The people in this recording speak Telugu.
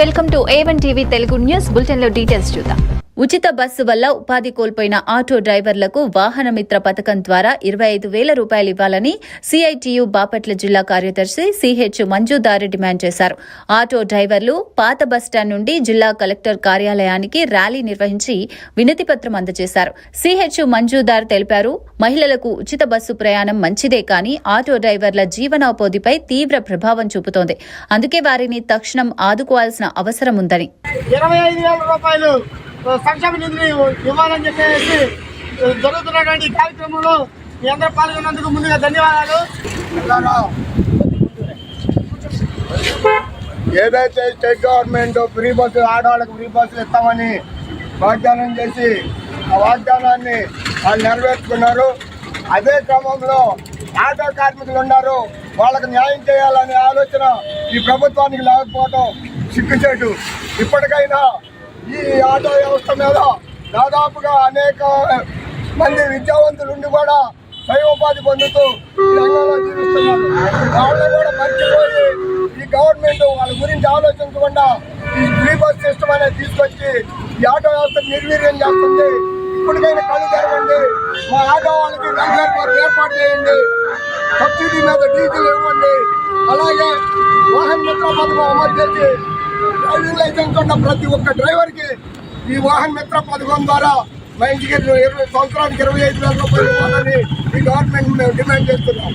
Welcome to A1 TV Telugu news bulletin లో డీటెయిల్స్ చూద్దాం. ఉచిత బస్సు వల్ల ఉపాధి కోల్పోయిన ఆటో డ్రైవర్లకు వాహన మిత్ర పథకం ద్వారా 25,000 రూపాయలు ఇవ్వాలని సిఐటియు బాపట్ల జిల్లా కార్యదర్శి సిహెచ్ మంజుదారి డిమాండ్ చేశారు. ఆటో డ్రైవర్లు పాత బస్టాండ్ నుండి జిల్లా కలెక్టర్ కార్యాలయానికి ర్యాలీ నిర్వహించి వినతి పత్రం అందజేశారు. సిహెచ్ మంజుదార్ తెలిపారు, మహిళలకు ఉచిత బస్సు ప్రయాణం మంచిదే కానీ ఆటో డ్రైవర్ల జీవనోపాధిపై తీవ్ర ప్రభావం చూపుతోంది. అందుకే వారిని తక్షణం ఆదుకోవాల్సిన అవసరం ఉందని. 25,000 రూపాయలు సంక్షేమ నిధిని ఇవ్వాలని చెప్పేసి జరుగుతున్నటువంటి కార్యక్రమంలో మీ అందరూ పాల్గొన్నందుకు ముందుగా ధన్యవాదాలు. ఏదైతే స్టేట్ గవర్నమెంట్ ఫ్రీ బస్సు ఆడవాళ్ళకి ఫ్రీ బస్సులు ఇస్తామని వాగ్దానం చేసి ఆ వాగ్దానాన్ని వాళ్ళు నెరవేర్చుకున్నారు. అదే క్రమంలో ఆటో కార్మికులు ఉన్నారు, వాళ్ళకి న్యాయం చేయాలనే ఆలోచన ఈ ప్రభుత్వానికి లేకపోవడం సిగ్గుచేటు. ఇప్పటికైనా ఈ ఆటో వ్యవస్థ మీద దాదాపుగా అనేక మంది విద్యావంతులుండి కూడా స్వయోపాధి పొందుతూ ఈ రంగంలో జీవిస్తున్నారు. వాళ్ళు కూడా మర్చిపోయి ఈ గవర్నమెంట్ వాళ్ళ గురించి ఆలోచించకుండా ఈ ఫ్రీ బస్ సిస్టమ్ అనేది తీసుకొచ్చి ఈ ఆటో వ్యవస్థ నిర్వీర్యం చేస్తుంది. ఇప్పటికైనా కళ్ళు తెరవండి, మా ఆటో వాళ్ళకి వెల్ఫేర్ ఏర్పాటు చేయండి, సబ్సిడీ మీద డీజిల్ ఇవ్వండి, అలాగే వాహన మిత్ర పథకం అమలు చేసి డ్రైవింగ్ లైసెన్స్ ఉన్న ప్రతి ఒక్క డ్రైవర్కి ఈ వాహన మిత్ర పథకం ద్వారా మా ఇంటికి 20 సంవత్సరానికి 25,000 రూపాయలు ఇవ్వాలని ఈ గవర్నమెంట్ మేము డిమాండ్ చేస్తున్నాం.